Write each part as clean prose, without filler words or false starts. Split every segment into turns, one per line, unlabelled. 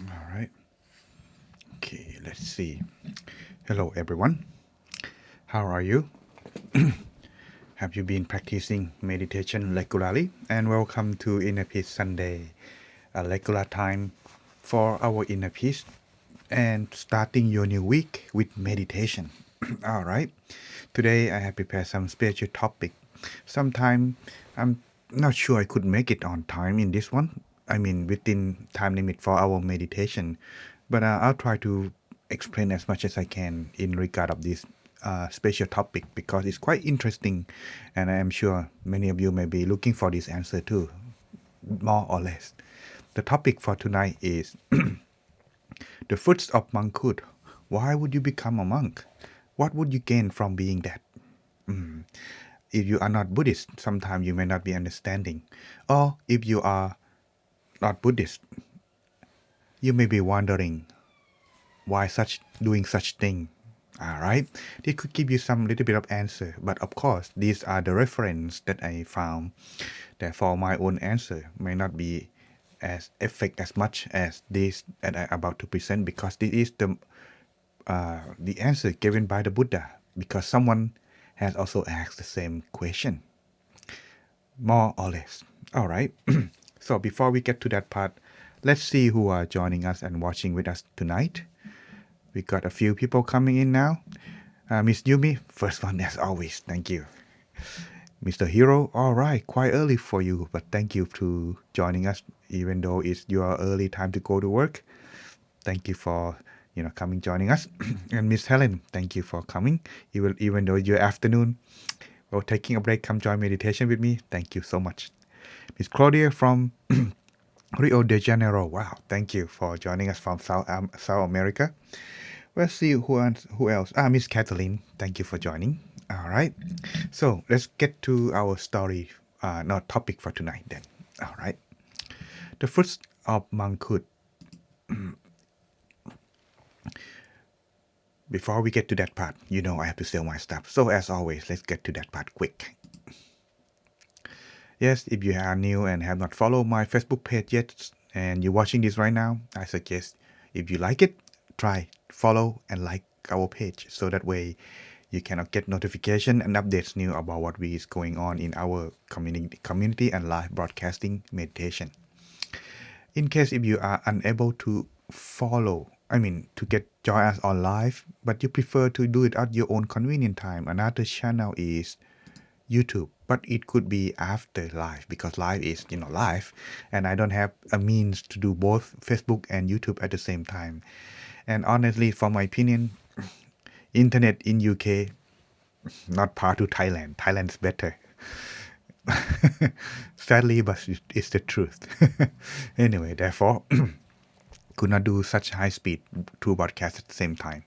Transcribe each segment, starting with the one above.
All right. Okay, let's see. Hello, everyone. How are you? Have you been practicing meditation regularly? And welcome to Inner Peace Sunday, a regular time for our inner peace and starting your new week with meditation. All right. Today I have prepared some special topic. Sometime I'm not sure I could make it on time in this one. I mean within time limit for our meditation, but I'll try to explain as much as I can in regard of this special topic because it's quite interesting, and I am sure many of you may be looking for this answer too, more or less. The topic for tonight is the fruits of monkhood. Why would you become a monk? What would you gain from being that? Mm. If you are not Buddhist, sometimes you may not be understanding. Or if you are not Buddhist, you may be wondering why doing such thing. Alright, this could give you some little bit of answer, but of course these are the reference that I found. Therefore my own answer may not be as effect as much as this that I about to present because this is the answer given by the Buddha because someone has also asked the same question, more or less. All right. So before we get to that part, let's see who are joining us and watching with us tonight. We got a few people coming in now. Miss Yumi, first one as always. Thank you. Mr. Hero, all right, quite early for you, but thank you to joining us, even though it's your early time to go to work. Thank you for coming joining us. And Miss Helen, thank you for coming, even though your afternoon. Well, taking a break, come join meditation with me. Thank you so much. Miss Claudia from Rio de Janeiro. Wow, thank you for joining us from South America. Let's see who else. Miss Kathleen, thank you for joining. All right. So let's get to our story, not topic for tonight then. All right. The fruits of monkhood. Before we get to that part, I have to sell my stuff. So as always, let's get to that part quick. Yes, if you are new and have not followed my Facebook page yet, and you're watching this right now, I suggest if you like it, try follow and like our page so that way you can get notification and updates new about what is going on in our community and live broadcasting meditation. In case if you are unable to to get join us on live, but you prefer to do it at your own convenient time, another channel is YouTube, but it could be after live because live is live, and I don't have a means to do both Facebook and YouTube at the same time. And honestly, for my opinion, internet in UK not part to Thailand. Thailand's better. Sadly, but it's the truth. Anyway, therefore, could not do such high speed two broadcasts at the same time,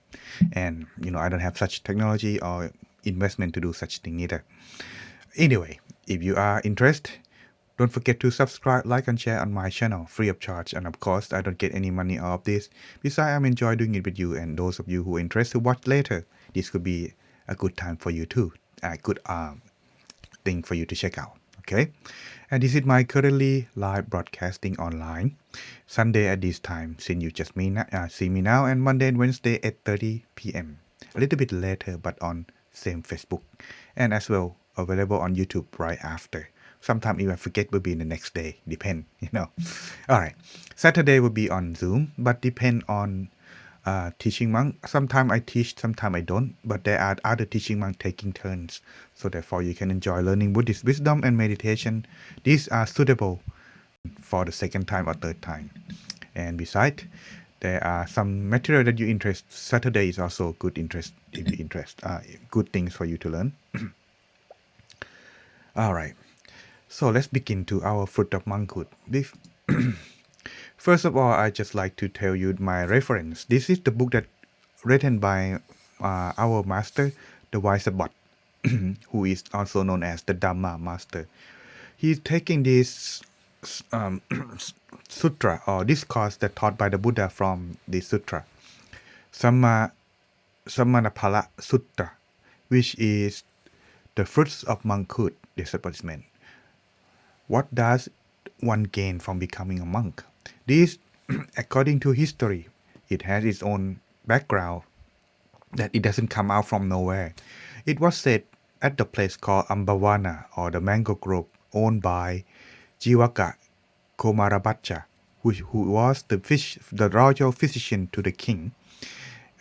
and I don't have such technology or investment to do such thing either. Anyway, if you are interested, don't forget to subscribe, like, and share on my channel, free of charge. And of course, I don't get any money out of this. Besides, I'm enjoy doing it with you. And those of you who are interested to watch later, this could be a good time for you too. A good thing for you to check out. Okay. And this is my currently live broadcasting online. Sunday at this time, since you just see me now, and Monday and Wednesday at 30 p.m. A little bit later, but on same Facebook, and as well available on YouTube right after. Sometimes even forget will be the next day, depend, All right, Saturday will be on Zoom, but depend on teaching monk. Sometimes I teach, sometimes I don't, but there are other teaching monk taking turns. So therefore you can enjoy learning Buddhist wisdom and meditation. These are suitable for the second time or third time. And besides, there are some material that you interest. Saturday is also good interest if you interest. Good things for you to learn. All right. So let's begin to our fruit of monkhood. First of all, I just like to tell you my reference. This is the book that written by our master, the wise abbot, who is also known as the Dhamma master. He's taking this um, sutra or discourse that taught by the Buddha from the sutra, Samanapala Sutta, which is the fruits of monkhood, discipleship. What does one gain from becoming a monk? This according to history, it has its own background that it doesn't come out from nowhere. It was said at the place called Ambawana or the mango grove owned by Jiwaka Komarabacha, who was the royal physician to the king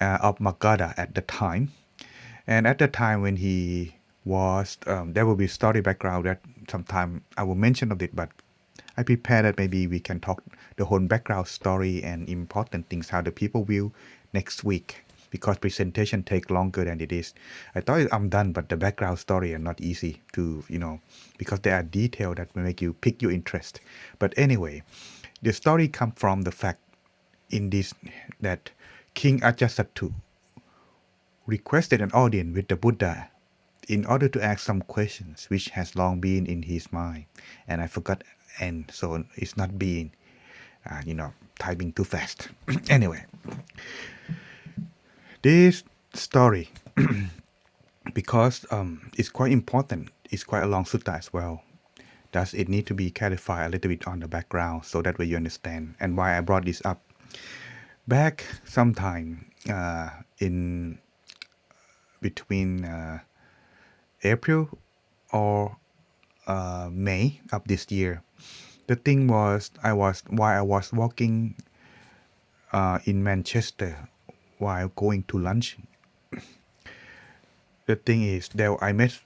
of Magadha at the time. And at the time when he was, there will be story background that sometime I will mention of it, but I prepare that maybe we can talk the whole background story and important things how the people will next week because presentation take longer than it is. I thought I'm done, but the background story are not easy to because there are details that will make you pick your interest. But anyway, the story come from the fact in this that King Ajatasattu requested an audience with the Buddha in order to ask some questions which has long been in his mind, and I forgot, and so it's not being typing too fast. Anyway, this story because it's quite important, it's quite a long sutta as well. Does it need to be clarified a little bit on the background so that way you understand and why I brought this up? Back sometime in between April or May of this year, the thing was while I was walking in Manchester while going to lunch. The thing is that I met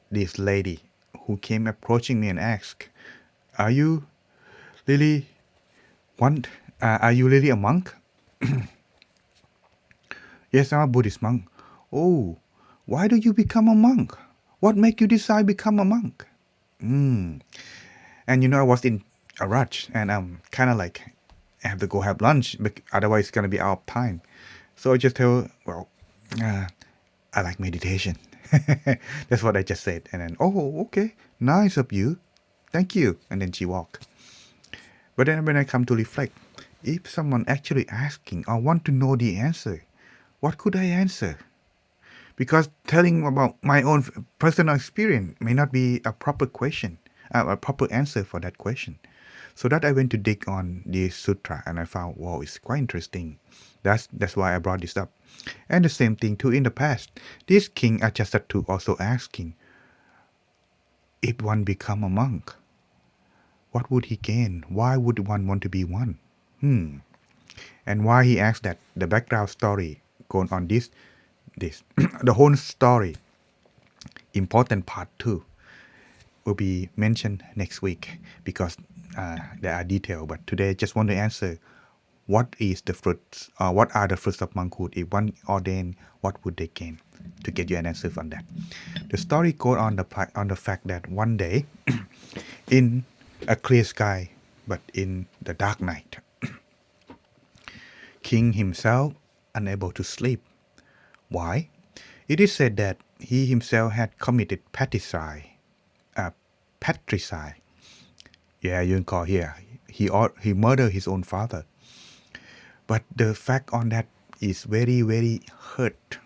this lady who came approaching me and asked, "Are you really Are you really a monk?" "Yes, I'm a Buddhist monk." "Oh, why do you become a monk? What make you decide become a monk?" And I was in a rush, and I'm kind of like, I have to go have lunch, otherwise it's gonna be out of time. So I just tell her, well, I like meditation. That's what I just said. And then, "Oh, okay, nice of you. Thank you." And then she walked. But then when I come to reflect, if someone actually asking or want to know the answer, what could I answer? Because telling about my own personal experience may not be a proper question, a proper answer for that question. So that I went to dig on this sutra and I found, wow, it's quite interesting. That's why I brought this up. And the same thing too in the past. This King Ajatasattu also asking, if one become a monk, what would he gain? Why would one want to be one? And why he asked that, the background story going on this the whole story, important part too, will be mentioned next week because there are details. But today, I just want to answer what is the fruits, what are the fruits of monkhood? If one ordained, what would they gain? To get you an answer on that. The story goes on the fact that one day, in a clear sky, but in the dark night, King himself unable to sleep. Why? It is said that he himself had committed patricide. Patricide. Yeah, you can call here. He murdered his own father. But the fact on that is very, very hurt.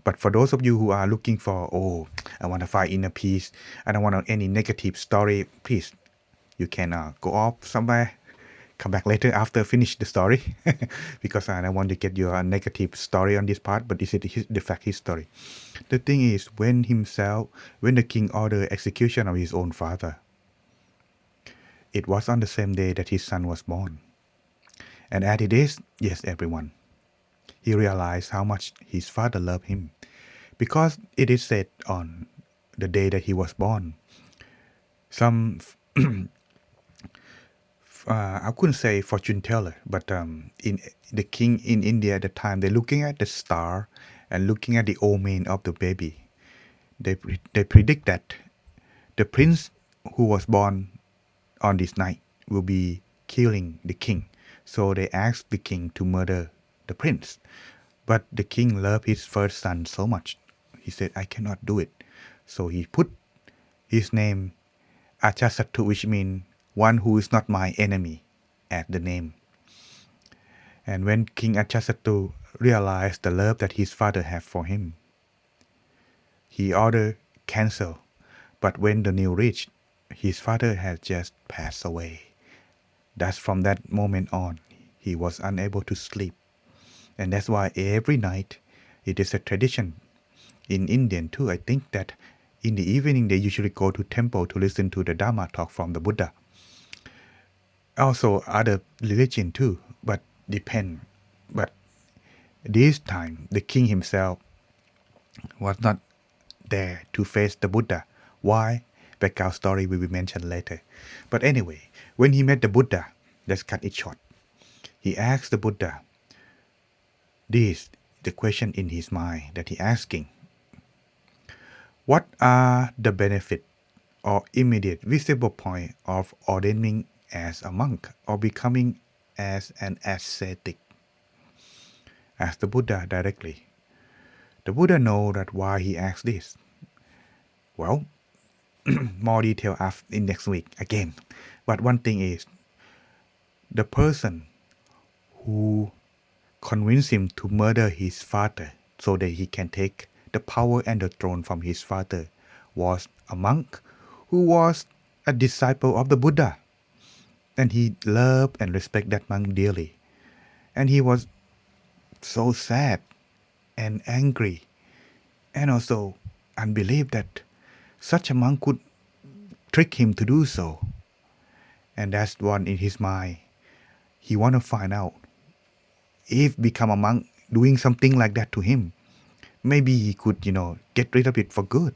But for those of you who are looking for, oh, I want to find inner peace, I don't want any negative story, please, you can go off somewhere, come back later after finish the story, because I don't want to get your negative story on this part, but this is the fact history. The thing is, when the king ordered execution of his own father, it was on the same day that his son was born. And as it is, yes, everyone, he realized how much his father loved him. Because it is said on the day that he was born, some, I couldn't say fortune teller, but in the king in India at the time, they're looking at the star and looking at the omen of the baby. They predict that the prince who was born on this night will be killing the king. So they asked the king to murder the prince. But the king loved his first son so much. He said, I cannot do it. So he put his name Ajatasattu, which means one who is not my enemy, as the name. And when King Ajatasattu realized the love that his father had for him, he ordered cancel. But when the news reached, his father had just passed away. That's from that moment on, he was unable to sleep. And that's why every night, it is a tradition in Indian too. I think that in the evening, they usually go to temple to listen to the Dharma talk from the Buddha. Also, other religion too, but depend. But this time, the king himself was not there to face the Buddha. Why? Background story will be mentioned later. But anyway, when he met the Buddha, let's cut it short. He asked the Buddha, this the question in his mind that he asking. What are the benefit or immediate visible point of ordaining as a monk or becoming as an ascetic? Asked the Buddha directly. The Buddha know that why he asked this. Well, more detail in next week again. But one thing is, the person who convinced him to murder his father so that he can take the power and the throne from his father was a monk who was a disciple of the Buddha. And he loved and respected that monk dearly. And he was so sad and angry and also unbelieved that such a monk could trick him to do so. And that's one in his mind. He want to find out if become a monk doing something like that to him. Maybe he could, get rid of it for good.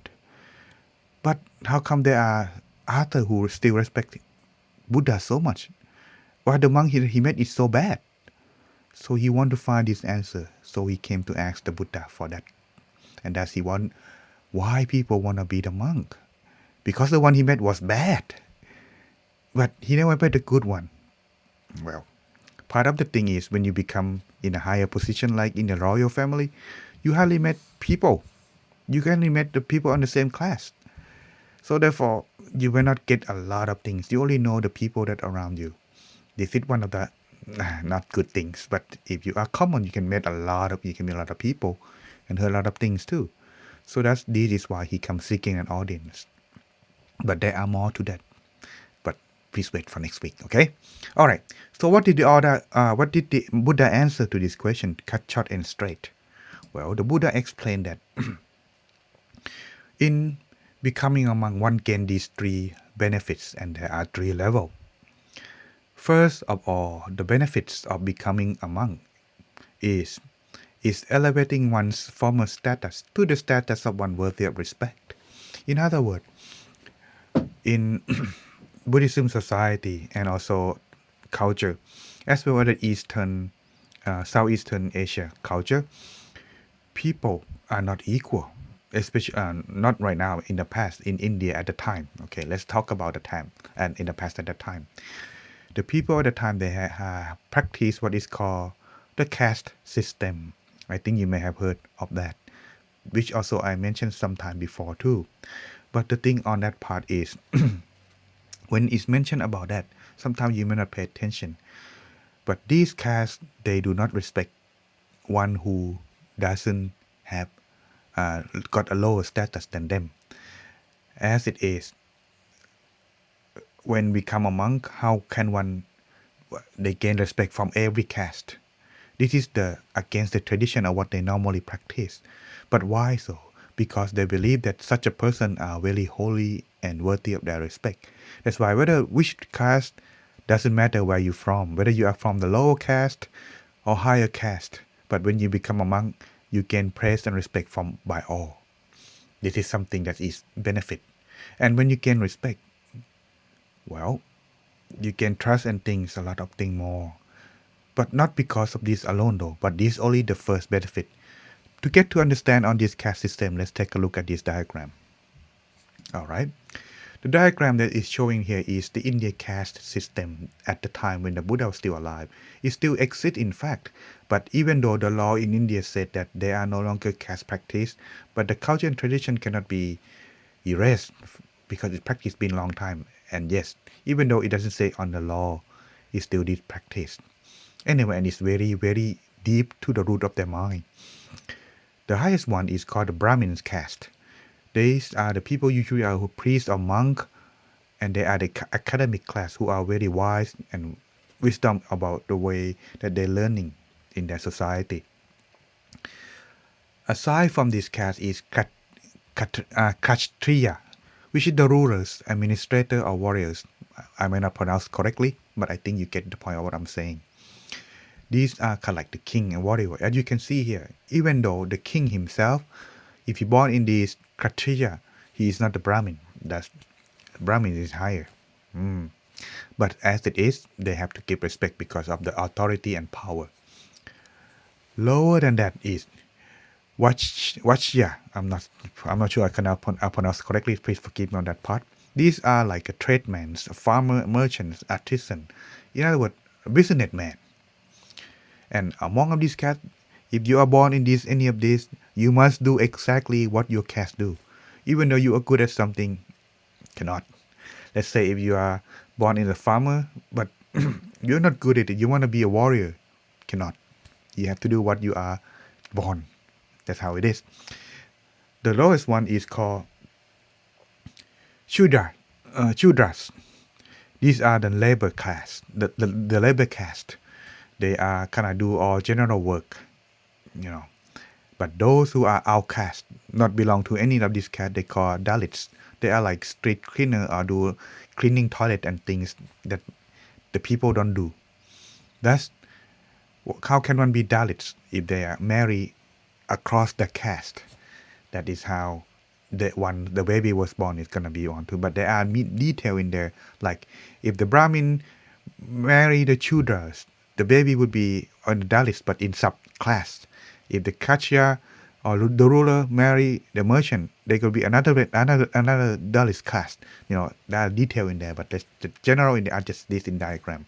But how come there are others who still respect Buddha so much? Why the monk he met is so bad? So he want to find this answer. So he came to ask the Buddha for that. And that's he want why people want to be the monk. Because the one he met was bad. But he never met the good one. Well, part of the thing is when you become in a higher position like in the royal family, you hardly met people. You only met the people on the same class. So therefore, you will not get a lot of things. You only know the people that are around you. This is one of the not good things. But if you are common, you can meet a lot of people and hear a lot of things too. So this is why he comes seeking an audience. But there are more to that. But please wait for next week, okay? All right. So what did the Buddha answer to this question? Cut short and straight. Well, the Buddha explained that in becoming a monk, one gain these three benefits, and there are three levels. First of all, the benefits of becoming a monk is elevating one's former status to the status of one worthy of respect. In other words, in Buddhism society and also culture, as well as the Eastern, Southeastern Asia culture, people are not equal, especially not right now. In the past, in India at the time. Okay, let's talk about the time and in the past at the time. The people at the time they practice what is called the caste system. I think you may have heard of that, which also I mentioned sometime before too. But the thing on that part is, when it's mentioned about that, sometimes you may not pay attention. But these castes, they do not respect one who doesn't have got a lower status than them. As it is, when become a monk, how can they gain respect from every caste? This is against the tradition of what they normally practice. But why so? Because they believe that such a person are very holy and worthy of their respect. That's why which caste doesn't matter where you're from, whether you are from the lower caste or higher caste. But when you become a monk, you gain praise and respect by all. This is something that is benefit. And when you gain respect, well, you gain trust and things, a lot of things more. But not because of this alone though, but this is only the first benefit. To get to understand on this caste system, let's take a look at this diagram. All right. The diagram that is showing here is the Indian caste system at the time when the Buddha was still alive. It still exists in fact, but even though the law in India said that there are no longer caste practice, but the culture and tradition cannot be erased because it's practiced been a long time. And yes, even though it doesn't say on the law, it still did practice. Anyway, and it's very, very deep to the root of their mind. The highest one is called the Brahmins caste. These are the people usually who priest or monk, and they are the academic class who are very wise and wisdom about the way that they're learning in their society. Aside from this caste is Kshatriya, which is the rulers, administrator, or warriors. I may not pronounce correctly, but I think you get the point of what I'm saying. These are kind of like the king and warrior. As you can see here, even though the king himself, if he born in this Kshatriya, he is not the Brahmin. That's Brahmin is higher. But as it is, they have to give respect because of the authority and power. Lower than that is Vachya. I'm not sure I can pronounce correctly. Please forgive me on that part. These are like a tradesman, a farmer, merchants, artisan. In other words, a businessman. And among of these castes, if you are born in any of these, you must do exactly what your caste do. Even though you are good at something, cannot. Let's say if you are born in a farmer, but you're not good at it, you want to be a warrior, cannot. You have to do what you are born. That's how it is. The lowest one is called Shudras. These are the labor caste. The labor caste. They are kind of do all general work, you know. But those who are outcast, not belong to any of these caste, they call Dalits. They are like street cleaner or do cleaning toilet and things that the people don't do. That's how can one be Dalits if they are married across the caste? That is how the baby was born is gonna be on too. But there are detail in there, like if the Brahmin marry the Shudras, the baby would be on the Dalits but in subclass. If the Kachya or the ruler marry the merchant, they could be another Dalit caste. You know, there are detail in there, but the general in the are just this in diagram.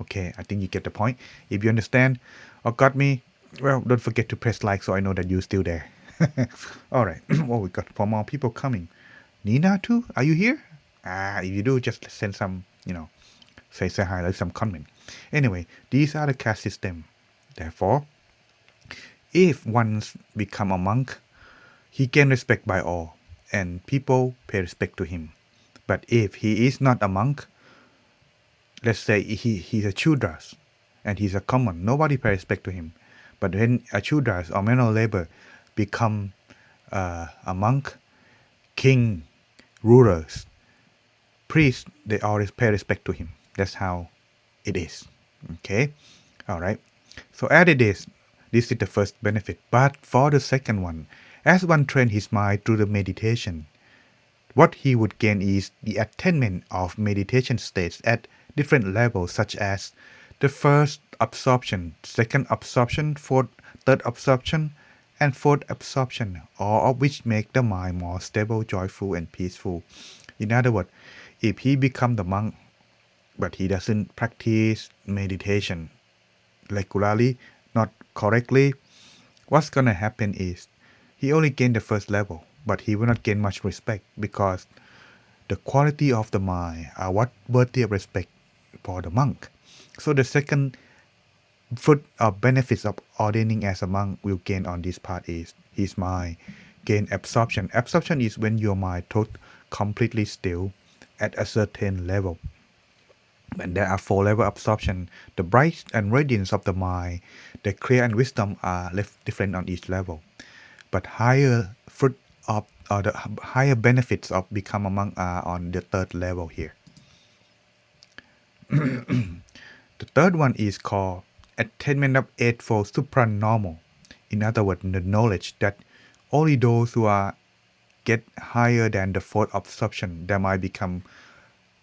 Okay, I think you get the point. If you understand or got me, well, don't forget to press like so I know that you're still there. All right. Oh, we got 4 more people coming. Nina too? Are you here? If you do, just send some, say hi, like some comment. Anyway, these are the caste system. Therefore, if one become a monk, he gain respect by all, and people pay respect to him. But if he is not a monk, let's say he's a Shudras, and he's a common, nobody pay respect to him. But when a Shudras or manual labor become a monk, king, rulers, priests, they always pay respect to him. That's how it is. Okay? Alright. So as it is, this is the first benefit. But for the second one, as one trains his mind through the meditation, what he would gain is the attainment of meditation states at different levels, such as the first absorption, second absorption, third absorption, and fourth absorption, all of which make the mind more stable, joyful, and peaceful. In other words, if he become the monk, but he doesn't practice meditation regularly, not correctly, what's gonna happen is he only gain the first level, but he will not gain much respect because the quality of the mind are what worthy of respect for the monk. So the second fruit or benefits of ordaining as a monk will gain on this part is his mind gain absorption. Absorption is when your mind completely still at a certain level. And there are 4 level absorption. The bright and radiance of the mind, the clear and wisdom are different on each level. But higher fruit of or the higher benefits of become a monk are on the 3rd level here. The 3rd one is called attainment of eightfold supranormal. In other words, the knowledge that only those who are get higher than the 4th absorption, they might become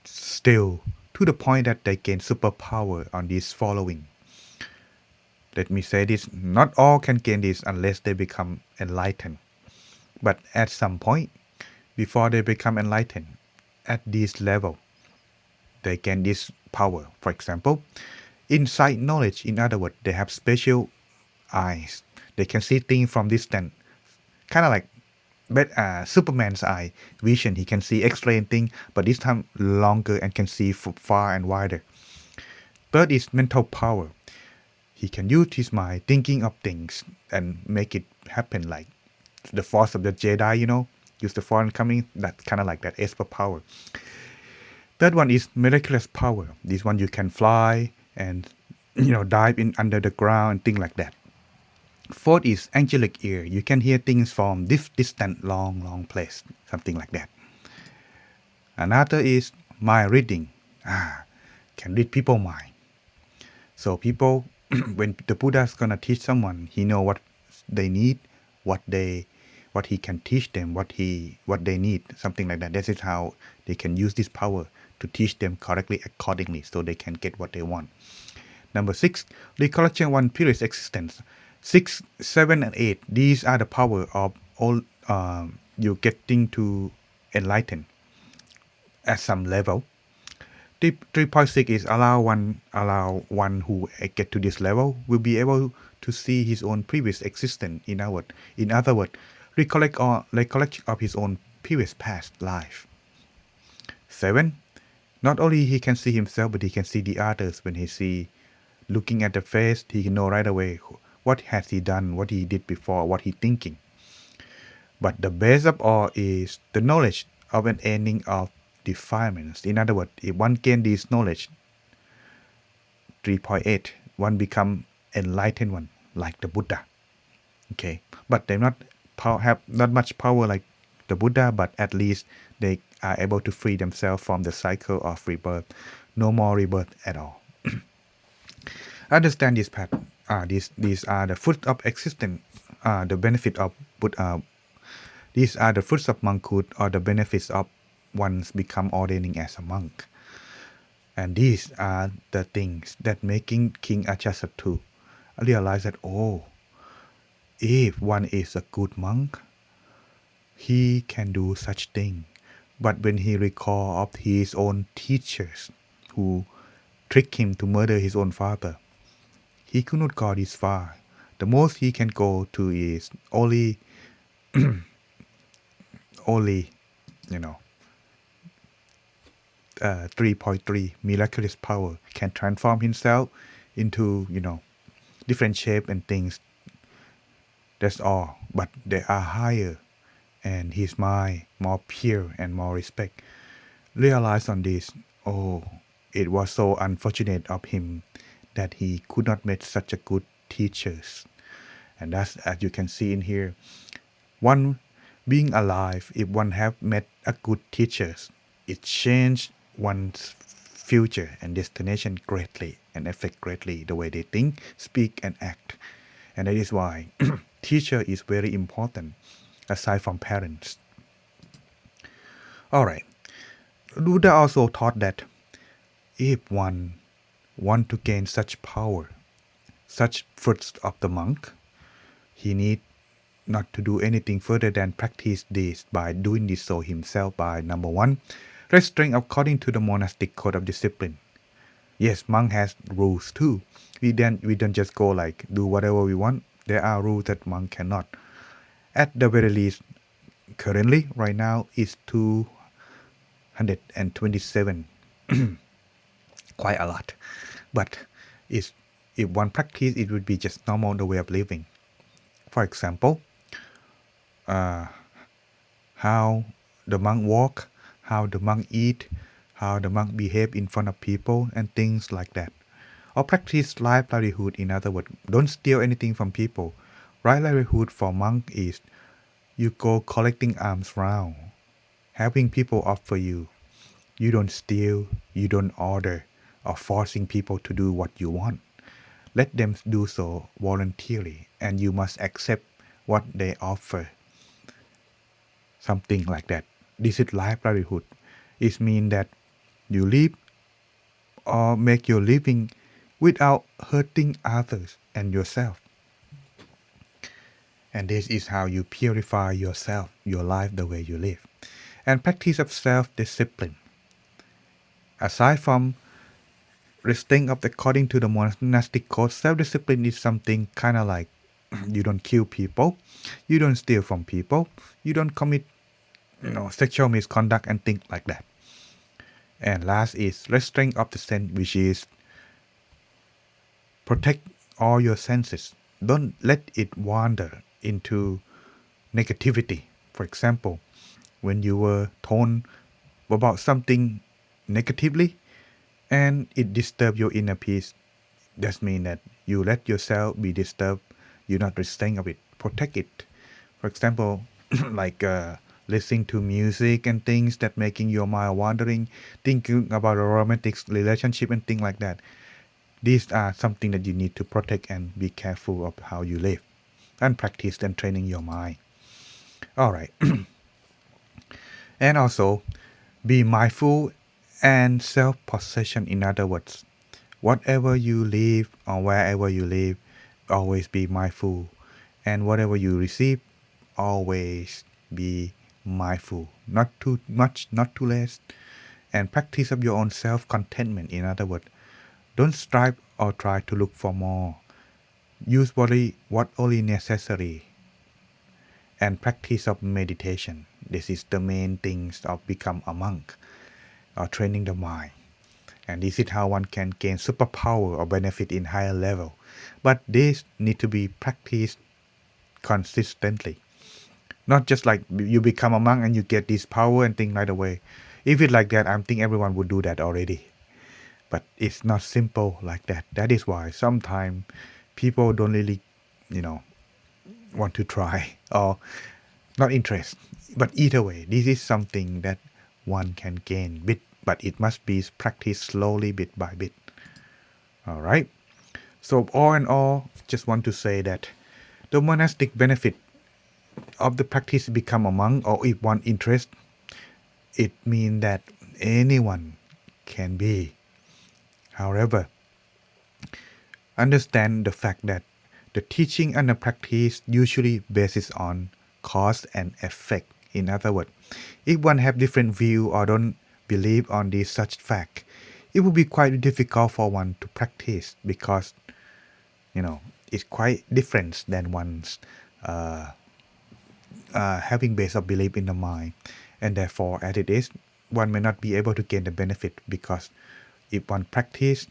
still to the point that they gain superpower on this following. Let me say this, not all can gain this unless they become enlightened. But at some point, before they become enlightened, at this level, they gain this power. For example, insight knowledge, in other words, they have special eyes. They can see things from distance, kind of like Superman's eye vision. He can see X-ray thing, but this time longer and can see far and wider. 3rd is mental power. He can use his mind thinking of things and make it happen, like the force of the Jedi, use the force coming, that kind of like that Esper power. 3rd one is miraculous power. This one you can fly and dive in under the ground and things like that. Fourth is angelic ear. You can hear things from this distant, long place, something like that. Another is mind reading. Can read people mind. So people, when the Buddha is gonna teach someone, he know what they need, what they, what he can teach them, what they need, something like that. This is how they can use this power to teach them correctly, accordingly, so they can get what they want. Number 6, recollection one period's existence. 6, 7, and 8. These are the power of all you getting to enlighten at some level. 3.6 is allow one who get to this level will be able to see his own previous existence. In other words, recollection of his own previous past life. 7. Not only he can see himself, but he can see the others. When he see, looking at the face, he can know right away what has he done, what he did before, what he thinking. But the base of all is the knowledge of an ending of defilements. In other words, if one gain this knowledge, 3.8, one become enlightened one, like the Buddha. Okay, but they have not much power like the Buddha, but at least they are able to free themselves from the cycle of rebirth. No more rebirth at all. Understand this path. These are the fruits of existence. The benefit of Buddha. These are the fruits of monkhood, or the benefits of one's become ordaining as a monk. And these are the things that making King Ajatasattu realize that, if one is a good monk, he can do such thing. But when he recall of his own teachers who tricked him to murder his own father, he could not go this far. The most he can go to is only 3.3 miraculous power, can transform himself into different shape and things. That's all. But they are higher, and his mind more pure and more respect. Realize on this, it was so unfortunate of him that he could not make such a good teachers. And that's, as you can see in here, one being alive, if one have met a good teachers, it changed one's future and destination greatly, and affect greatly the way they think, speak, and act. And that is why teacher is very important, aside from parents. All right. Buddha also taught that if one want to gain such power, such fruits of the monk, he need not to do anything further than practice this by doing this so himself by, number 1, restraint according to the monastic code of discipline. Yes, monk has rules too. We don't just go like do whatever we want. There are rules that monk cannot. At the very least, currently, right now, is 227. Quite a lot. But if one practice, it would be just normal the way of living. For example, how the monk walk, how the monk eat, how the monk behave in front of people, and things like that. Or practice life livelihood. In other words, don't steal anything from people. Right livelihood for monk is you go collecting alms round, having people offer you. You don't steal, you don't order, or forcing people to do what you want. Let them do so voluntarily, and you must accept what they offer. Something like that. This is life livelihood. It means that you live or make your living without hurting others and yourself. And this is how you purify yourself, your life, the way you live. And practice of self-discipline. Aside from restraint of according to the monastic code, self-discipline is something kind of like you don't kill people, you don't steal from people, you don't commit sexual misconduct and things like that. And last is restraint of the sense, which is protect all your senses. Don't let it wander into negativity. For example, when you were told about something negatively and it disturbed your inner peace, That means that you let yourself be disturbed. You're not restrained of it. Protect it. For example, like listening to music and things that making your mind wandering, thinking about a romantic relationship and things like that. These are something that you need to protect and be careful of how you live and practice and training your mind. All right. And also be mindful and self-possession. In other words, whatever you live or wherever you live, always be mindful. And whatever you receive, always be mindful. Not too much, not too less. And practice of your own self-contentment. In other words, don't strive or try to look for more. Use what only necessary. And practice of meditation. This is the main things of become a monk or training the mind. And this is how one can gain superpower or benefit in higher level. But this need to be practiced consistently. Not just like you become a monk and you get this power and thing right away. If it's like that, I think everyone would do that already. But it's not simple like that. That is why sometimes people don't really, you know, want to try or not interest. But either way, this is something that one can gain bit, but it must be practiced slowly, bit by bit. All right. So all in all, just want to say that the monastic benefit of the practice become a monk, or if one interest, it means that anyone can be. However, understand the fact that the teaching and the practice usually bases on cause and effect. In other words, if one have different view or don't believe on this such fact, it will be quite difficult for one to practice because it's quite different than one's having base of belief in the mind, and therefore as it is, one may not be able to gain the benefit because if one practice,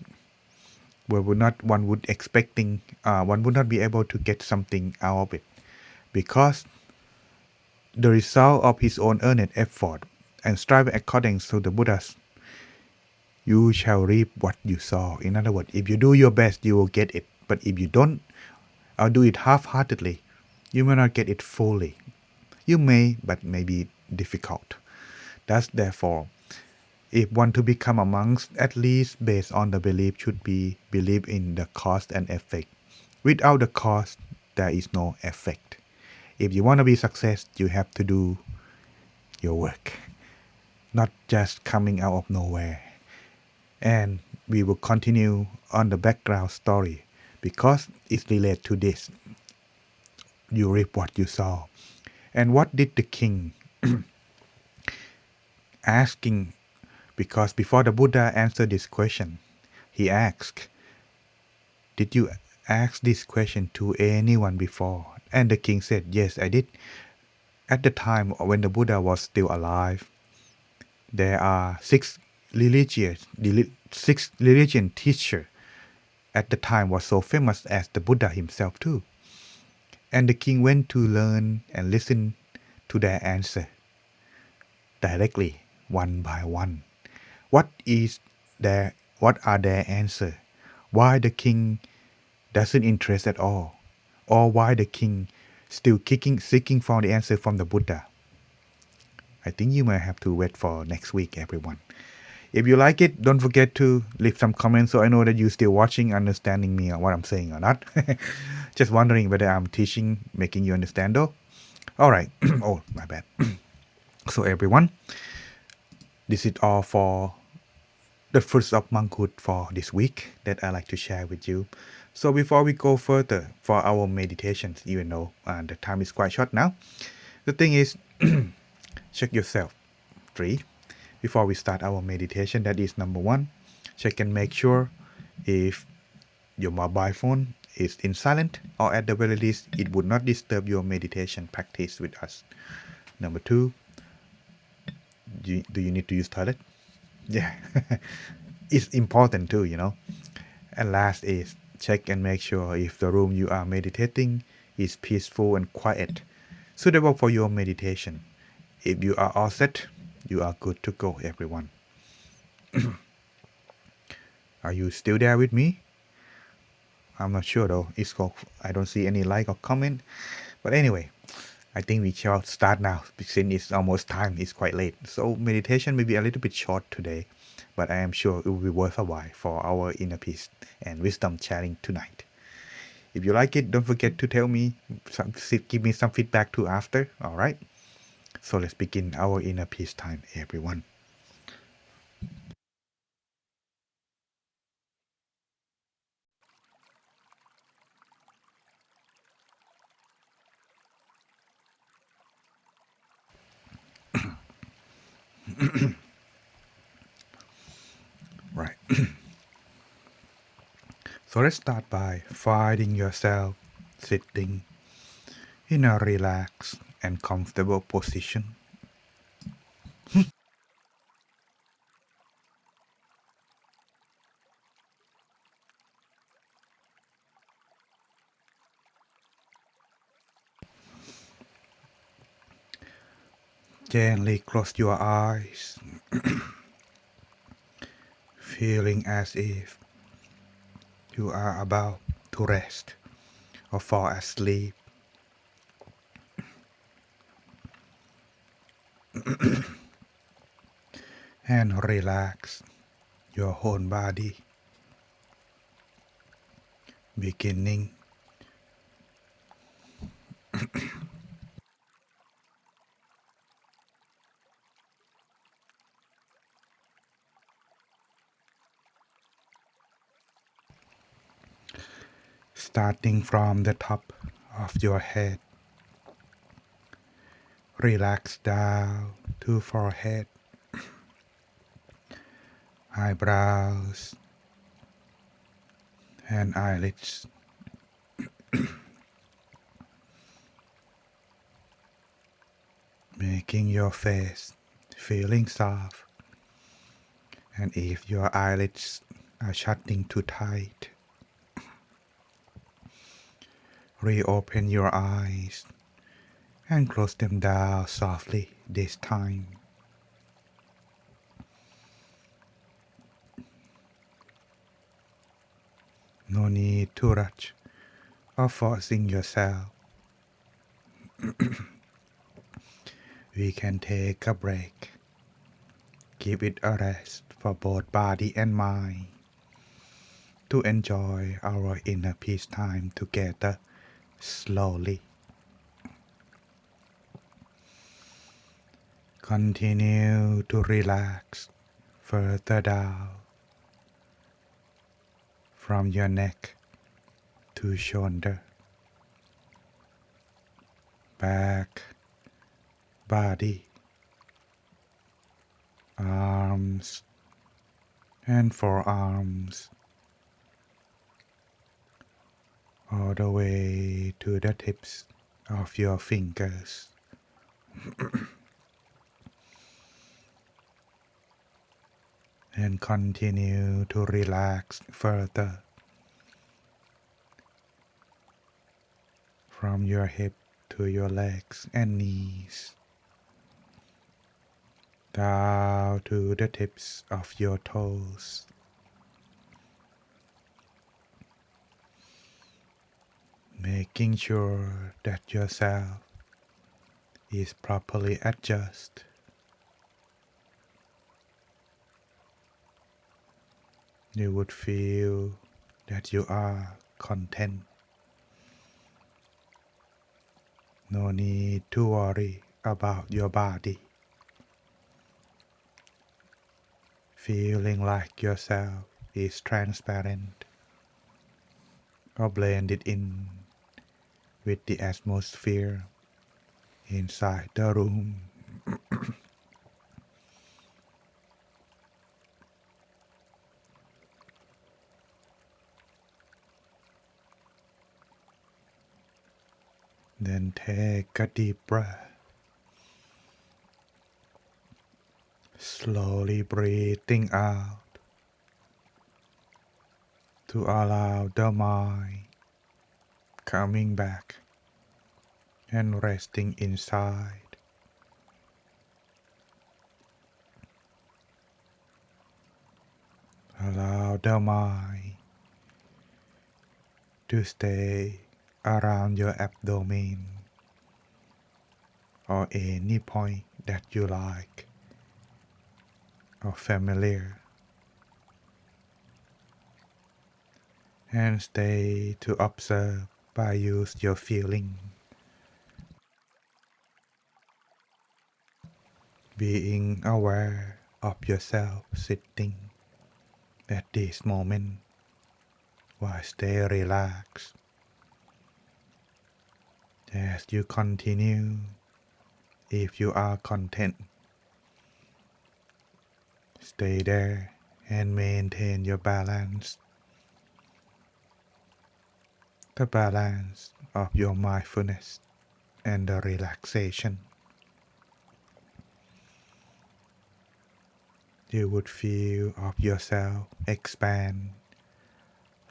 one would not be able to get something out of it because the result of his own earned effort and striving according to the Buddha's, you shall reap what you sow. In other words, if you do your best, you will get it. But if you don't, or do it half-heartedly, you may not get it fully. You may, but may be difficult. Thus, therefore, if one to become a monk, at least based on the belief should be believe in the cause and effect. Without the cause, there is no effect. If you want to be success, you have to do your work, not just coming out of nowhere. And we will continue on the background story because it's related to this. You reap what you sow. And what did the king asking? Because before the Buddha answered this question, he asked, did you ask this question to anyone before? And the king said, yes, I did. At the time when the Buddha was still alive, there are six religion teachers at the time was so famous as the Buddha himself too. And the king went to learn and listen to their answer directly, one by one. What are their answer? Why the king doesn't interest at all? Or why the king still seeking for the answer from the Buddha? I think you may have to wait for next week, everyone. If you like it, don't forget to leave some comments so I know that you're still watching, understanding me or what I'm saying or not. Just wondering whether I'm teaching, making you understand though. All right. Oh, my bad. So everyone, this is all for the fruits of monkhood for this week that I like to share with you. So before we go further for our meditations, even though the time is quite short now, the thing is, check yourself. 3. Before we start our meditation, that is number 1. Check and make sure if your mobile phone is in silent, or at the very least, it would not disturb your meditation practice with us. Number 2, do you need to use toilet? Yeah, it's important too, And last is check and make sure if the room you are meditating is peaceful and quiet, suitable for your meditation. If you are all set, you are good to go, everyone. Are you still there with me? I'm not sure though. I don't see any like or comment. But anyway, I think we shall start now since it's almost time. It's quite late. So meditation may be a little bit short today, but I am sure it will be worth a while for our inner peace and wisdom sharing tonight. If you like it, don't forget to tell me, give me some feedback too after. All right. So let's begin our inner peace time, everyone. Right. So let's start by finding yourself sitting in a relaxed and comfortable position. Gently close your eyes, feeling as if you are about to rest or fall asleep. And relax your whole body, beginning starting from the top of your head. Relax down to forehead, eyebrows, and eyelids, making your face feeling soft. And if your eyelids are shutting too tight, reopen your eyes and close them down softly this time. No need to rush or forcing yourself. We can take a break. Give it a rest for both body and mind to enjoy our inner peace time together slowly. Continue to relax further down from your neck to shoulder, back, body, arms, and forearms, all the way to the tips of your fingers. And continue to relax further from your hip to your legs and knees, down to the tips of your toes. Making sure that yourself is properly adjusted. You would feel that you are content. No need to worry about your body. Feeling like yourself is transparent or blended in with the atmosphere inside the room. Then take a deep breath. Slowly breathing out to allow the mind coming back and resting inside. Allow the mind to stay around your abdomen or any point that you like or familiar, and stay to observe by use your feeling, being aware of yourself sitting at this moment while stay relaxed. As you continue, if you are content, stay there and maintain your balance, the balance of your mindfulness and the relaxation. You would feel of yourself expand,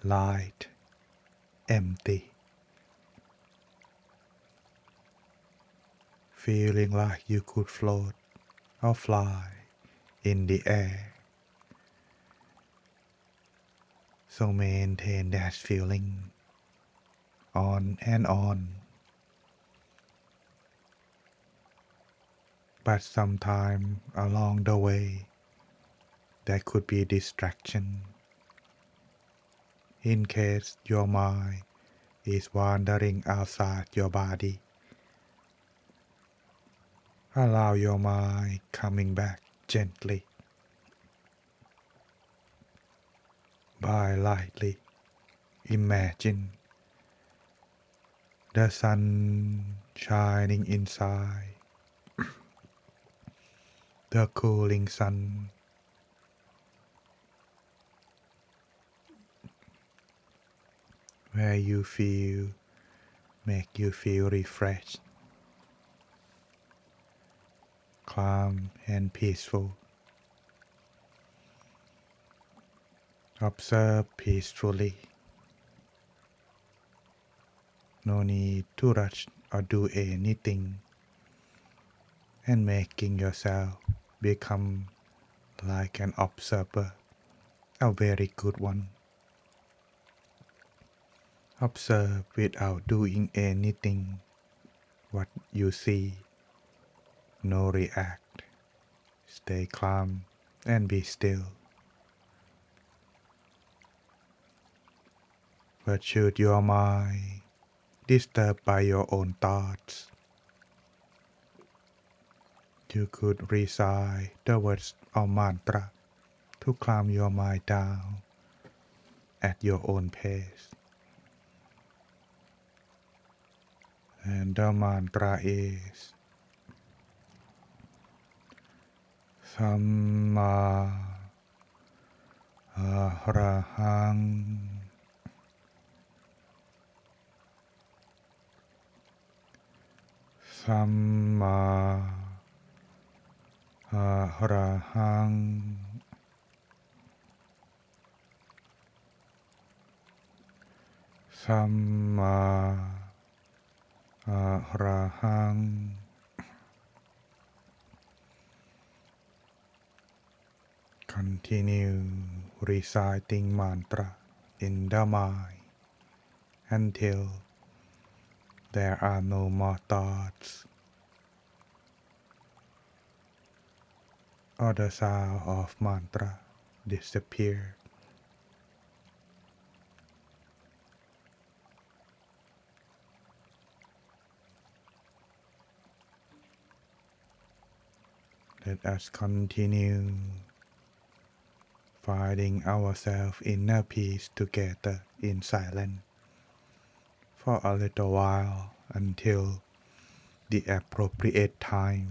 light, empty, feeling like you could float or fly in the air. So maintain that feeling on and on. But sometime along the way, there could be distraction. In case your mind is wandering outside your body, allow your mind coming back gently by lightly. Imagine the sun shining inside, the cooling sun, where you feel, make you feel refreshed, calm and peaceful. Observe peacefully. No need to rush or do anything, and making yourself become like an observer, a very good one. Observe without doing anything. What you see, no react. Stay calm and be still. But should your mind disturbed by your own thoughts, you could recite the words or mantra to calm your mind down at your own pace. And the mantra is Samma Arahang. Samma Arahang. Samma Arahang. Continue reciting mantra in the mind until there are no more thoughts or the sound of mantra disappear. Let us continue finding ourselves inner peace together in silence for a little while until the appropriate time.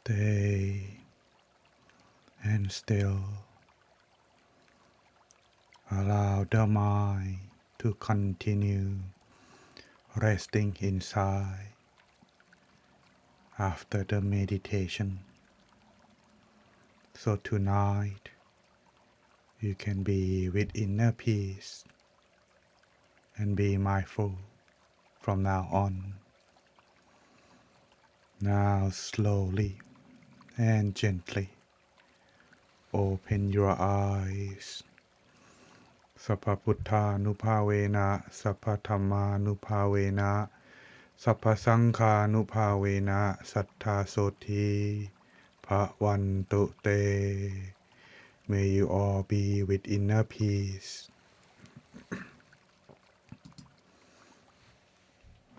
Stay and still. Allow the mind to continue resting inside after the meditation. So tonight you can be with inner peace and be mindful from now on. Now slowly and gently open your eyes. Sappa Puttha Nupavena, Sappa Dhamma Nupavena, Sappa Sangha Nupavena, Sattha Soti Bhavantu Te. May you all be with inner peace.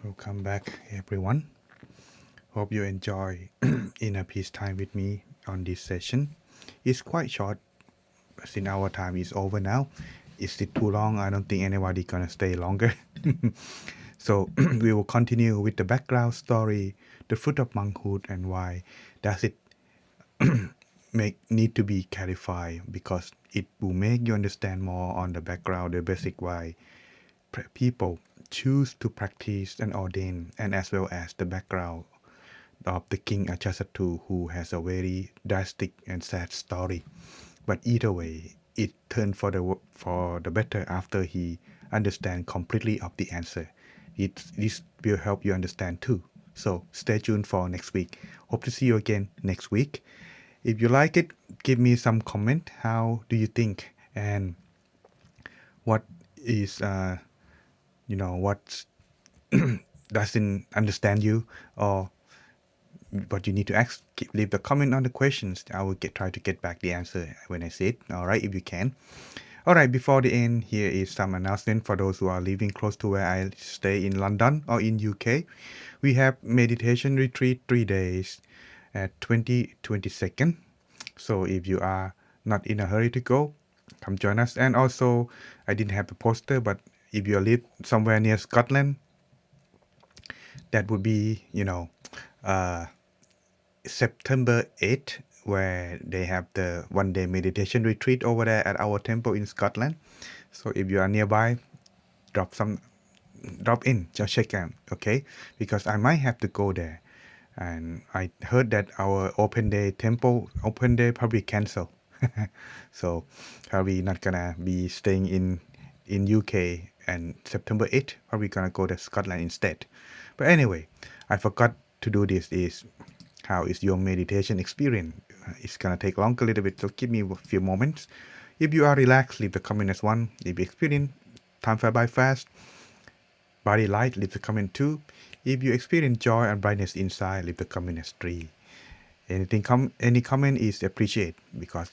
Welcome back, everyone. Hope you enjoy inner peace time with me on this session. It's quite short since our time is over now. Is it too long? I don't think anybody gonna stay longer. So we will continue with the background story, the fruit of monkhood, and why does it need to be clarified, because it will make you understand more on the background, the basic why people choose to practice and ordain, and as well as the background of the King Ajatasattu, who has a very drastic and sad story. But either way, it turned for the better after he understand completely of the answer. This will help you understand too. So stay tuned for next week. Hope to see you again next week. If you like it, give me some comment. How do you think? And what is what doesn't understand you, or what you need to ask? Leave the comment on the questions. I will try to get back the answer when I see it. All right, if you can. All right, before the end, here is some announcement for those who are living close to where I stay in London or in UK. We have meditation retreat 3 days at 22nd. So if you are not in a hurry to go, come join us. And also, I didn't have the poster, but if you live somewhere near Scotland, that would be, September 8th, where they have the 1-day meditation retreat over there at our temple in Scotland. So if you are nearby, drop in, just check out, okay? Because I might have to go there. And I heard that our open day probably cancel. So probably not gonna be staying in UK, and September 8th, probably gonna go to Scotland instead. But anyway, I forgot to do this is how is your meditation experience? It's gonna take long a little bit, so give me a few moments. If you are relaxed, leave the comment as 1. If you experience time fly by fast, body light, leave the comment 2. If you experience joy and brightness inside, leave the comment as 3. Any comment is appreciated, because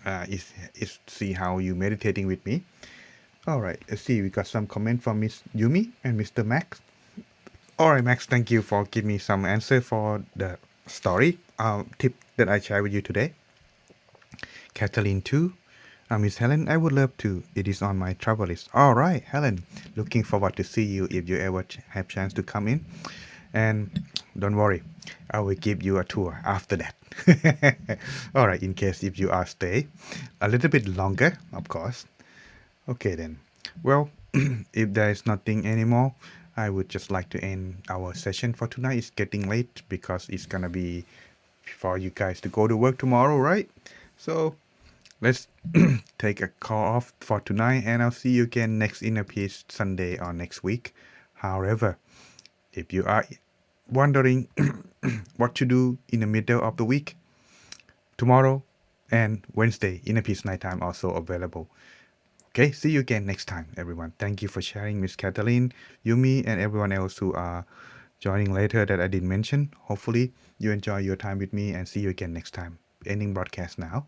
it's see how you meditating with me. All right, let's see. We got some comment from Miss Yumi and Mr. Max. All right, Max, thank you for giving me some answer for the story tip that I share with you today. Kathleen too. Miss Helen, I would love to. It is on my travel list. All right, Helen, looking forward to see you if you ever have chance to come in. And don't worry, I will give you a tour after that. All right, in case if you are stay a little bit longer, of course. Okay then. Well, if there is nothing anymore, I would just like to end our session for tonight. It's getting late because it's gonna be for you guys to go to work tomorrow, right? So let's take a call off for tonight, and I'll see you again next Inner Peace Sunday or next week. However, if you are wondering what to do in the middle of the week, tomorrow and Wednesday, Inner Peace Nighttime also available. Okay, see you again next time, everyone. Thank you for sharing, Miss Kathleen, Yumi, and everyone else who are joining later that I didn't mention. Hopefully, you enjoy your time with me, and see you again next time. Ending broadcast now.